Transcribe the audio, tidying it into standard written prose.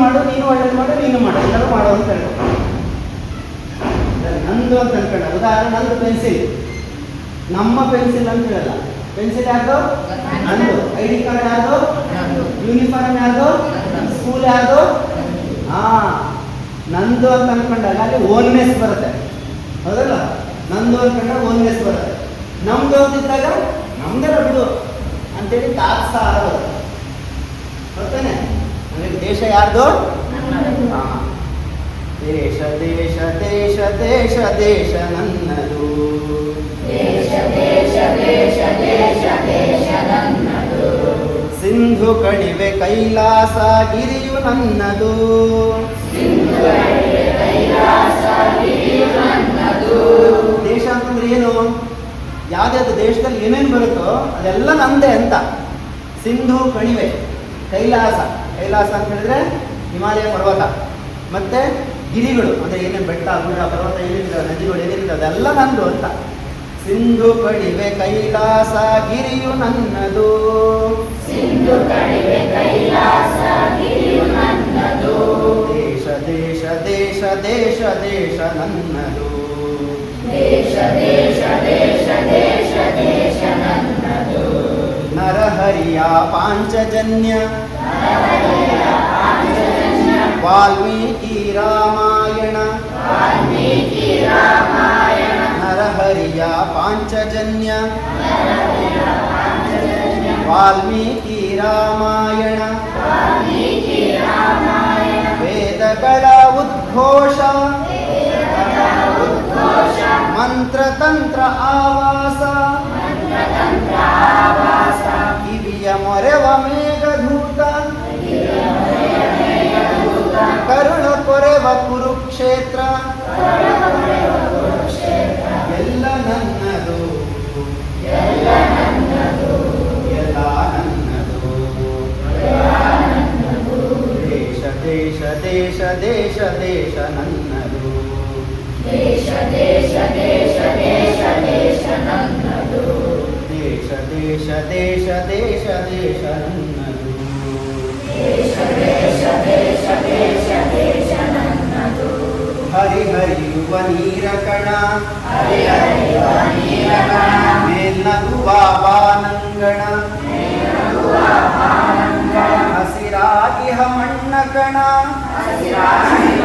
ಮಾಡು, ನೀನು ಒಳ್ಳೇದು ಮಾಡು, ನೀನು ಮಾಡು, ಎಲ್ಲರೂ ಮಾಡು ಅಂತ ಹೇಳ್ಬೇಕು. ನಂದು ಅಂತ ಅನ್ಕೊಂಡ. ಉದಾಹರಣೆ ನಂದು ಪೆನ್ಸಿಲ್, ನಮ್ಮ ಪೆನ್ಸಿಲ್ ಅಂತ ಹೇಳಲ್ಲ. ಪೆನ್ಸಿಲ್ ಯಾರ್ದು? ನಂದು. ID ಕಾರ್ಡ್ ಯಾರ್ದು? ಯೂನಿಫಾರ್ಮ್ ಯಾರ್ದು? ಸ್ಕೂಲ್ ಯಾರ್ದು? ನಂದು ಅಂತ ಅನ್ಕೊಂಡಾಗ ಅಲ್ಲಿ ಓನ್ನೆಸ್ ಬರುತ್ತೆ, ಹೌದಲ್ಲ? ನಂದು ಅನ್ಕೊಂಡಾಗ ಓನ್ನೆಸ್ ಬರುತ್ತೆ. ನಮ್ದು ಅಂತಿದ್ದಾಗ ನಮ್ದೆಲ್ಲ ಬಿಡು ಅಂತೇಳಿ ತಾತ್ಸಾರ ಬರುತ್ತೆ, ಗೊತ್ತಾನೆ? ನನಗೆ ದೇಶ ಯಾರ್ದು? ದೇಶ ದೇಶ ದೇಶ ದೇಶ ದೇಶ ನನ್ನದು, ದೇಶ ದೇಶ ದೇಶ ದೇಶ ದೇಶ ನನ್ನದು, ಸಿಂಧು ಕಣಿವೆ ಕೈಲಾಸ ಗಿರಿಯು ನನ್ನದು, ಸಿಂಧು ಕಣಿವೆ ಕೈಲಾಸ ಗಿರಿಯು ನನ್ನದು. ದೇಶ ಅಂತಂದ್ರೆ ಏನು? ಯಾವ್ದಾದ್ರು ದೇಶದಲ್ಲಿ ಏನೇನು ಬರುತ್ತೋ ಅದೆಲ್ಲ ನಂದೇ ಅಂತ. ಸಿಂಧು ಕಣಿವೆ, ಕೈಲಾಸ, ಕೈಲಾಸ ಅಂತ ಹೇಳಿದ್ರೆ ಹಿಮಾಲಯ ಪರ್ವತ, ಮತ್ತೆ ಗಿರಿಗಳು ಅಂದರೆ ಏನೇನು ಬೆಟ್ಟ ಗುಡ್ಡ ಪರ್ವತ ಏನಿದೆ, ನದಿಗಳು ಏನೇನಿದೆ ಅದೆಲ್ಲ ನಂದು ಅಂತ. ಸಿಂಧು ಕಣಿವೆ ಕೈಲಾಸ ಗಿರಿಯು ನನ್ನದು, ಸಿಂಧು ಕಣಿವೆ ಕೈಲಾಸ ಗಿರಿಯು ನನ್ನದು, ದೇಶ ದೇಶ ದೇಶ ದೇಶ ದೇಶ ನನ್ನದು, ದೇಶ ದೇಶ ದೇಶ ದೇಶ ದೇಶ ನನ್ನದು, ನರಹರಿಯ ಪಾಂಚಜನ್ಯ ವಾಲ್ಮೀಕಿ ರಾಮಾಯಣ, ವಾಲ್ಮೀಕಿ ರಾಮಾಯಣ, ನರಹರಿಯ ಪಾಂಚಜನ್ಯ ವಾಲ್ಮೀಕಿ ರಾಮಾಯಣ, ವಾಲ್ಮೀಕಿ ರಾಮಾಯಣ, ವೇದಗಳ ಉದ್ಘೋಷ ಉದ್ಘೋಷ, ಮಂತ್ರತಂತ್ರ ಆವಾಸ, ಮಂತ್ರತಂತ್ರ ಆವಾಸ, ಕಿವಿಯ ಮೊರೆವ ಮೇಘಧೂತ, ಕರುಣ ಕೊರೆವ ಕುರುಕ್ಷೇತ್ರ, ಎಲ್ಲ ನನ್ನದು, ಎಲ್ಲ ನನ್ನದು, ಎಲ್ಲ ನನ್ನದು, ದೇಶ ದೇಶ ದೇಶ ದೇಶ ದೇಶ ನನ್ನದು, ದೇಶ ದೇಶ ದೇಶ ದೇಶ ದೇಶ ನನ್ನದು, ದೇಶ ದೇಶ ದೇಶ ದೇಶ ದೇಶ ನನ್ನದು, ದೇಶ ದೇಶ ದೇಶ ದೇಶ ದೇಶ ನನ್ನದು, ಹರಿಹರಿಯುವ ನೀರ ಕಣ, ಹರಿಹರಿಯುವ ನೀಲಕಣ, ಮೇಲ್ನಗುವ ಬಾನಂಗಣ, ಮೇಲುವ ಆನಂದ, ಹಸಿರಾಗಿಹ ಮಣ್ಣ ಕಣ, ಹಸಿರಾಗಿ